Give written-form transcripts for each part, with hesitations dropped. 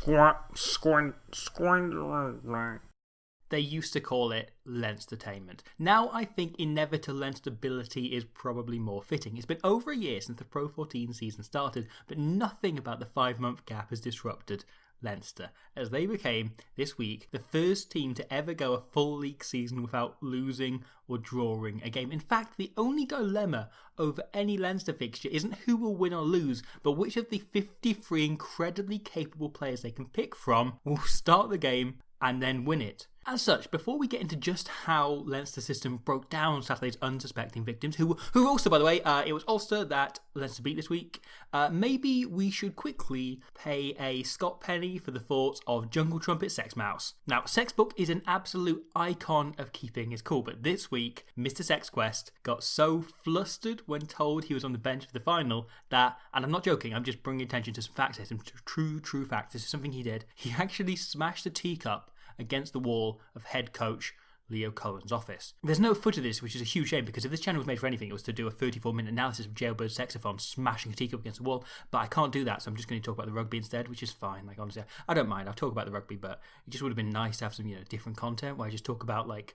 They used to call it Leinstertainment. Now I think inevitable Leinsterability is probably more fitting. It's been over a year since the Pro14 season started, but nothing about the 5-month gap has disrupted Leinster, as they became, this week, the first team to ever go a full league season without losing or drawing a game. In fact, the only dilemma over any Leinster fixture isn't who will win or lose, but which of the 53 incredibly capable players they can pick from will start the game and then win it. As such, before we get into just how Leinster's system broke down Saturday's unsuspecting victims, who also, by the way, it was Ulster that Leinster beat this week, maybe we should quickly pay a Scott Penny for the thoughts of Jungle Trumpet Sex Mouse. Now, Sexbook is an absolute icon of keeping his cool, but this week, Mr. Sexquest got so flustered when told he was on the bench for the final that, and I'm not joking, I'm just bringing attention to some facts, some true facts, this is something he did, he actually smashed a teacup against the wall of head coach Leo Cullen's office. There's no footage of this, which is a huge shame, because if this channel was made for anything, it was to do a 34-minute analysis of Jailbird Sexaphone smashing a teacup against the wall, but I can't do that, so I'm just going to talk about the rugby instead, which is fine. Like, honestly, I don't mind. I'll talk about the rugby, but it just would have been nice to have some, different content where I just talk about, like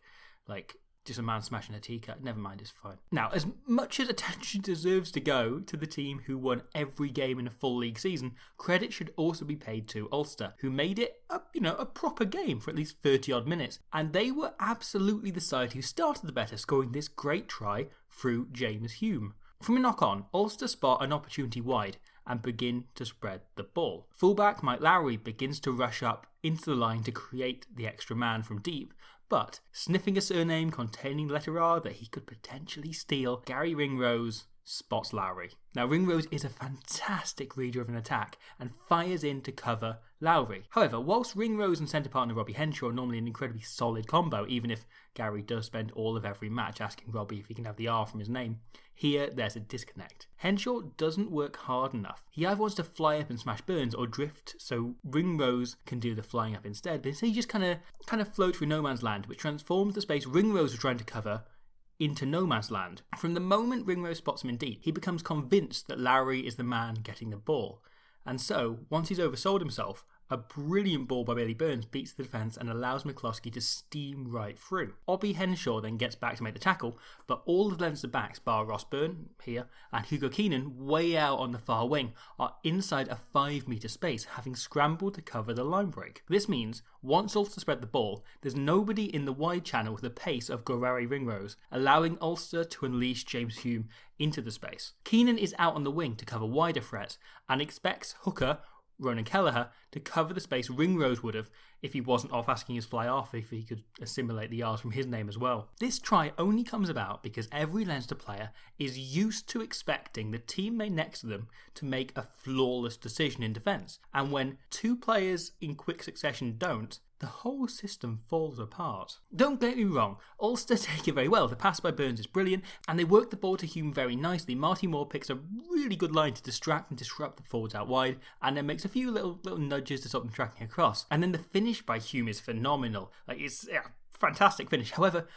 just a man smashing a teacup. Never mind, it's fine. Now, as much as attention deserves to go to the team who won every game in a full league season, credit should also be paid to Ulster, who made it a proper game for at least 30-odd minutes. And they were absolutely the side who started the better, scoring this great try through James Hume. From a knock-on, Ulster spot an opportunity wide and begin to spread the ball. Fullback Mike Lowry begins to rush up into the line to create the extra man from deep, but sniffing a surname containing the letter R that he could potentially steal, Gary Ringrose spots Lowry. Now, Ringrose is a fantastic reader of an attack and fires in to cover Lowry. However, whilst Ringrose and centre partner Robbie Henshaw are normally an incredibly solid combo, even if Gary does spend all of every match asking Robbie if he can have the R from his name, here there's a disconnect. Henshaw doesn't work hard enough. He either wants to fly up and smash Burns or drift so Ringrose can do the flying up instead, but instead he just kind of floats through no man's land, which transforms the space Ringrose was trying to cover into no man's land. From the moment Ringrose spots him in deep, he becomes convinced that Lowry is the man getting the ball. And so, once he's oversold himself, a brilliant ball by Bailey Burns beats the defence and allows McCloskey to steam right through. Robbie Henshaw then gets back to make the tackle, but all of the Leinster backs, bar Ross Byrne here and Hugo Keenan, way out on the far wing, are inside a 5-metre space, having scrambled to cover the line break. This means, once Ulster spread the ball, there's nobody in the wide channel with the pace of Gorari Ringrose, allowing Ulster to unleash James Hume into the space. Keenan is out on the wing to cover wider threats and expects hooker Ronan Kelleher to cover the space Ringrose would have if he wasn't off asking his fly off if he could assimilate the R's from his name as well. This try only comes about because every Leinster player is used to expecting the teammate next to them to make a flawless decision in defence, and when two players in quick succession don't, the whole system falls apart. Don't get me wrong, Ulster take it very well. The pass by Burns is brilliant, and they work the ball to Hume very nicely. Marty Moore picks a really good line to distract and disrupt the forwards out wide, and then makes a few little nudges to stop them tracking across. And then the finish by Hume is phenomenal. It's a fantastic finish. However,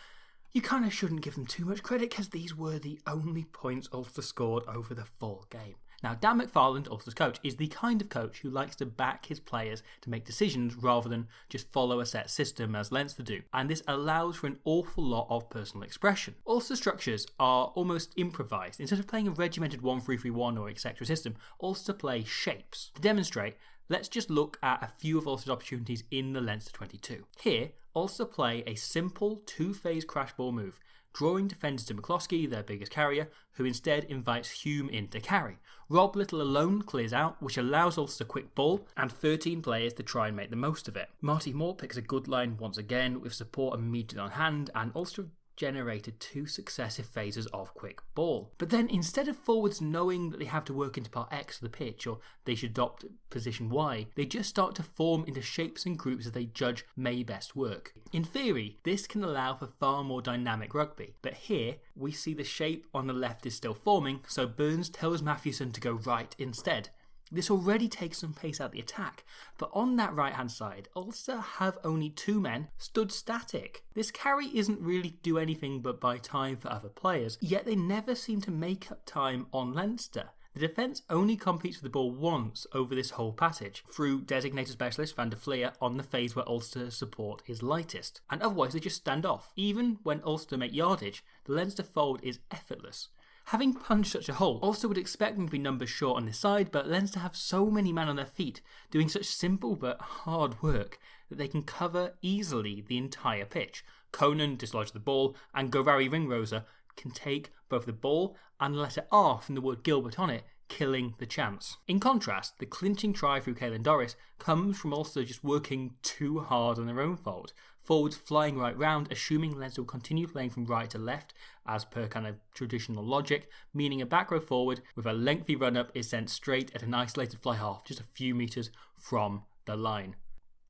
you kind of shouldn't give them too much credit because these were the only points Ulster scored over the full game. Now, Dan McFarland, Ulster's coach, is the kind of coach who likes to back his players to make decisions rather than just follow a set system as Leinster do, and this allows for an awful lot of personal expression. Ulster structures are almost improvised. Instead of playing a regimented 1-3-3-1 or etc. system, Ulster play shapes. To demonstrate, let's just look at a few of Ulster's opportunities in the Leinster 22. Here, Ulster play a simple two-phase crash ball move, drawing defenders to McCloskey, their biggest carrier, who instead invites Hume in to carry. Rob Little alone clears out, which allows Ulster quick ball and 13 players to try and make the most of it. Marty Moore picks a good line once again, with support immediately on hand, and Ulster generated 2 successive phases of quick ball. But then instead of forwards knowing that they have to work into part X of the pitch or they should adopt position Y, they just start to form into shapes and groups that they judge may best work. In theory, this can allow for far more dynamic rugby, but here we see the shape on the left is still forming, so Burns tells Mathewson to go right instead. This already takes some pace out the attack, but on that right hand side, Ulster have only 2 men stood static. This carry isn't really do anything but buy time for other players, yet they never seem to make up time on Leinster. The defence only competes for the ball once over this whole passage, through designated specialist Van der Flier on the phase where Ulster's support is lightest, and otherwise they just stand off. Even when Ulster make yardage, the Leinster fold is effortless. Having punched such a hole, Ulster would expect them to be numbers short on this side, but Leinster have so many men on their feet, doing such simple but hard work, that they can cover easily the entire pitch. Conan dislodges the ball, and Govari Ringrosa can take both the ball and the letter R from the word Gilbert on it, killing the chance. In contrast, the clinching try through Caelan Doris comes from Ulster just working too hard on their own fold. Forwards flying right round, assuming Leinster will continue playing from right to left, as per kind of traditional logic, meaning a back row forward with a lengthy run-up is sent straight at an isolated fly half, just a few metres from the line.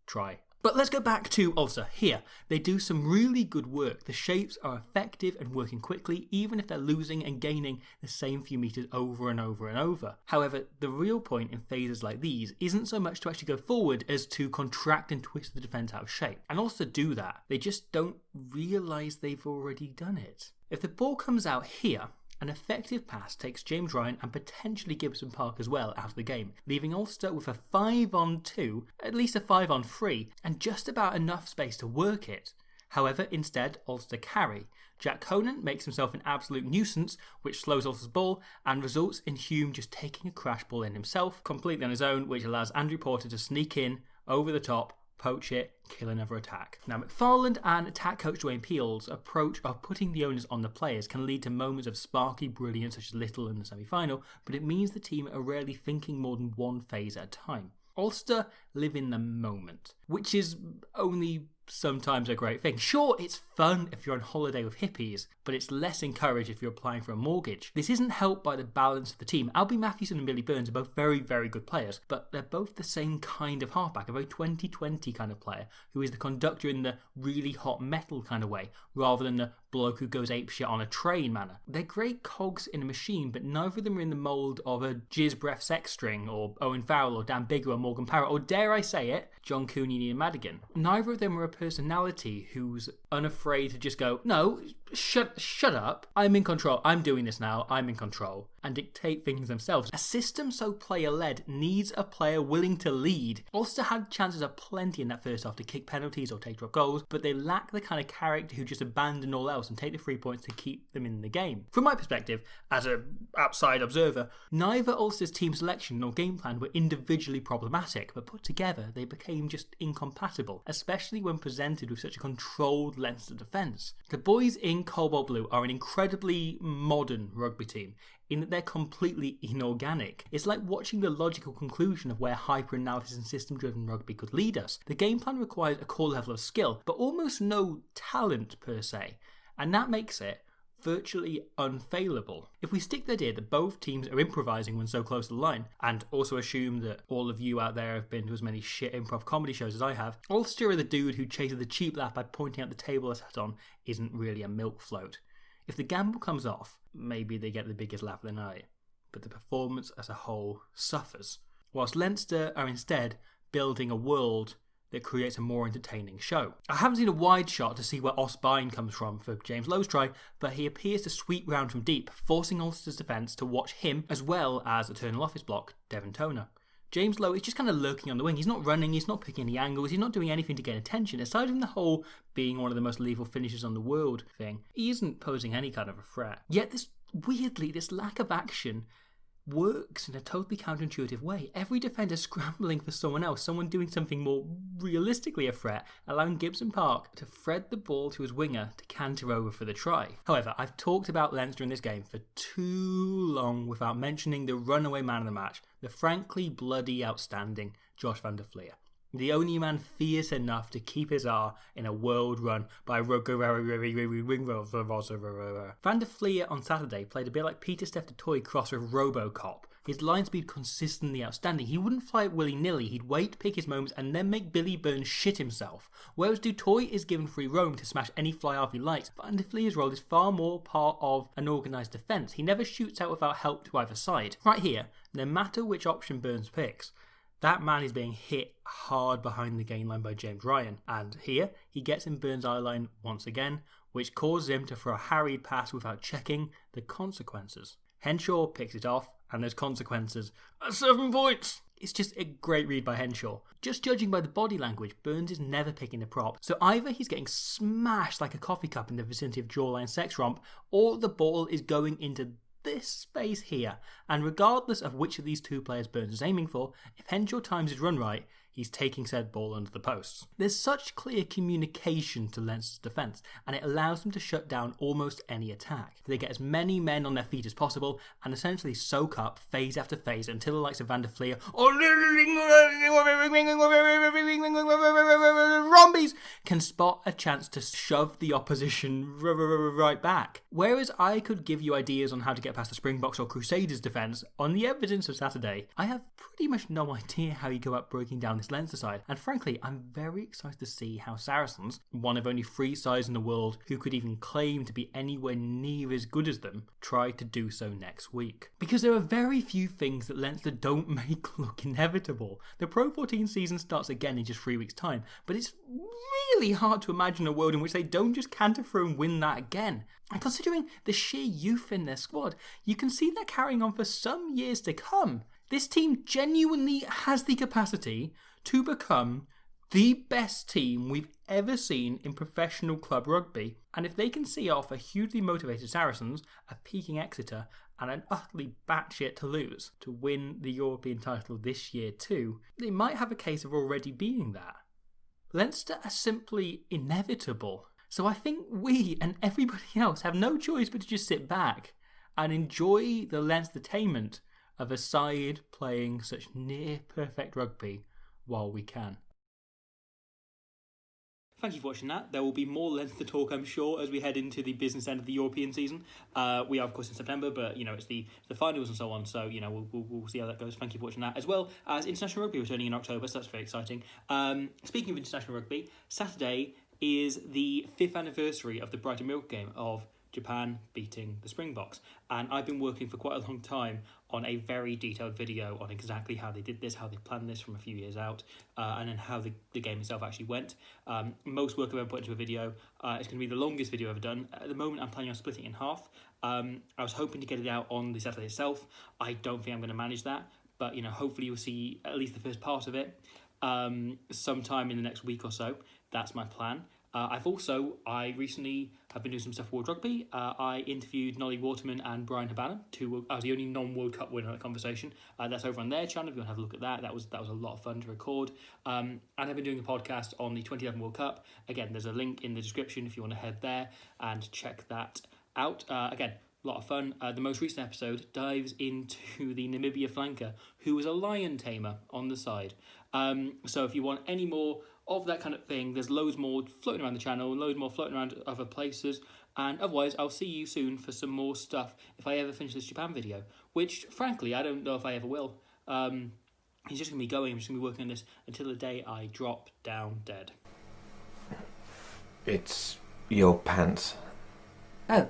Try. But let's go back to Ulster. Here, they do some really good work. The shapes are effective and working quickly, even if they're losing and gaining the same few metres over and over and over. However, the real point in phases like these isn't so much to actually go forward as to contract and twist the defence out of shape. And Ulster do that. They just don't realise they've already done it. If the ball comes out here, an effective pass takes James Ryan and potentially Gibson Park as well out of the game, leaving Ulster with a 5-on-2, at least a 5-on-3, and just about enough space to work it. However, instead, Ulster carry. Jack Conan makes himself an absolute nuisance, which slows Ulster's ball and results in Hume just taking a crash ball in himself, completely on his own, which allows Andrew Porter to sneak in, over the top, poach it, kill another attack. Now, McFarland and attack coach Dwayne Peel's approach of putting the onus on the players can lead to moments of sparky brilliance such as Little in the semi-final, but it means the team are rarely thinking more than one phase at a time. Ulster live in the moment, which is only sometimes a great thing. Sure, it's fun if you're on holiday with hippies, but it's less encouraged if you're applying for a mortgage. This isn't helped by the balance of the team. Albie Mathewson and Billy Burns are both very, very good players, but they're both the same kind of halfback, a very 2020 kind of player, who is the conductor in the really hot metal kind of way, rather than the bloke who goes apeshit on a train manner. They're great cogs in a machine, but neither of them are in the mould of a Jizz Breath Sex String, or Owen Farrell, or Dan Bigger, or Morgan Parrott, or dare I say it, John Cooney and Ian Madigan. Neither of them are a personality who's unafraid to just go, no, shut up, I'm in control, I'm doing this now, I'm in control, and dictate things themselves. A system so player-led needs a player willing to lead. Ulster had chances aplenty in that first half to kick penalties or take drop goals, but they lack the kind of character who just abandon all else and take the 3 points to keep them in the game. From my perspective, as an outside observer, neither Ulster's team selection nor game plan were individually problematic, but put together they became just incompatible, especially when presented with such a controlled Leinster defence. The boys in Cobalt Blue are an incredibly modern rugby team, in that they're completely inorganic. It's like watching the logical conclusion of where hyper-analysis and system-driven rugby could lead us. The game plan requires a core level of skill, but almost no talent per se, and that makes it virtually unfailable. If we stick the idea that both teams are improvising when so close to the line, and also assume that all of you out there have been to as many shit improv comedy shows as I have, Ulster, the dude who chases the cheap laugh by pointing out the table I sat on, isn't really a milk float. If the gamble comes off, maybe they get the biggest laugh of the night, but the performance as a whole suffers, whilst Leinster are instead building a world that creates a more entertaining show. I haven't seen a wide shot to see where Osbine comes from for James Lowe's try, but he appears to sweep round from deep, forcing Ulster's defence to watch him, as well as eternal office block Devon Toner. James Lowe is just kind of lurking on the wing. He's not running, he's not picking any angles, he's not doing anything to get attention. Aside from the whole being one of the most lethal finishers on the world thing, he isn't posing any kind of a threat. Yet this lack of action works in a totally counterintuitive way. Every defender scrambling for someone else, someone doing something more realistically a threat, allowing Gibson Park to thread the ball to his winger to canter over for the try. However, I've talked about Leinster in this game for too long without mentioning the runaway man of the match, the frankly bloody outstanding Josh van der Flier. The only man fierce enough to keep his R in a world run by Van der Flier on Saturday played a bit like Peter Steph de Toy cross with Robocop. His line speed consistently outstanding. He wouldn't fly it willy-nilly, he'd wait, pick his moments, and then make Billy Burns shit himself. Whereas Dutoy is given free roam to smash any fly half he likes, Van der Flier's role is far more part of an organised defence. He never shoots out without help to either side. Right here, no matter which option Burns picks, that man is being hit hard behind the gain line by James Ryan. And here, he gets in Burns' eye line once again, which causes him to throw a harried pass without checking the consequences. Henshaw picks it off and there's consequences. 7 points! It's just a great read by Henshaw. Just judging by the body language, Burns is never picking the prop, so either he's getting smashed like a coffee cup in the vicinity of jawline sex romp, or the ball is going into this space here, and regardless of which of these two players Burns is aiming for, if Henshaw times his run right, he's taking said ball under the posts. There's such clear communication to Leinster's defence, and it allows them to shut down almost any attack. They get as many men on their feet as possible, and essentially soak up phase after phase until the likes of Van der Flier or Rombies can spot a chance to shove the opposition right back. Whereas I could give you ideas on how to get past the Springboks or Crusaders defence, on the evidence of Saturday, I have pretty much no idea how you go about breaking down this Leinster side, and frankly I'm very excited to see how Saracens, one of only 3 sides in the world who could even claim to be anywhere near as good as them, try to do so next week. Because there are very few things that Leinster don't make look inevitable. The Pro14 season starts again in just 3 weeks' time, but it's really hard to imagine a world in which they don't just canter through and win that again. And considering the sheer youth in their squad, you can see that carrying on for some years to come. This team genuinely has the capacity to become the best team we've ever seen in professional club rugby, and if they can see off a hugely motivated Saracens, a peaking Exeter, and an utterly batshit Toulouse to win the European title this year too, they might have a case of already being that. Leinster are simply inevitable, so I think we and everybody else have no choice but to just sit back and enjoy the Leinstertainment of a side playing such near perfect rugby while we can. Thank you for watching that. There will be more Leinster talk, I'm sure, as we head into the business end of the European season. We are, of course, in September, but it's the finals and so on. So we'll see how that goes. Thank you for watching that, as well as international rugby returning in October. So that's very exciting. Speaking of international rugby, Saturday is the 5th anniversary of the Brighton Milk game of Japan beating the Springboks, and I've been working for quite a long time on a very detailed video on exactly how they did this, how they planned this from a few years out, and then how the game itself actually went. Most work I've ever put into a video. It's going to be the longest video I've ever done. At the moment I'm planning on splitting it in half. I was hoping to get it out on the Saturday itself. I don't think I'm going to manage that, but hopefully you'll see at least the first part of it sometime in the next week or so. That's my plan. I recently have been doing some stuff for World Rugby. I interviewed Nolly Waterman and Brian Habana. I was the only non-World Cup winner in that conversation. That's over on their channel if you want to have a look at that. That was a lot of fun to record. And I've been doing a podcast on the 2011 World Cup. Again, there's a link in the description if you want to head there and check that out. Again, a lot of fun. The most recent episode dives into the Namibia flanker, who was a lion tamer on the side. So if you want any more of that kind of thing, there's loads more floating around the channel, loads more floating around other places, and otherwise I'll see you soon for some more stuff if I ever finish this Japan video, which frankly I don't know if I ever will. He's just going to be going, I'm just going to be working on this until the day I drop down dead. It's your pants. Oh.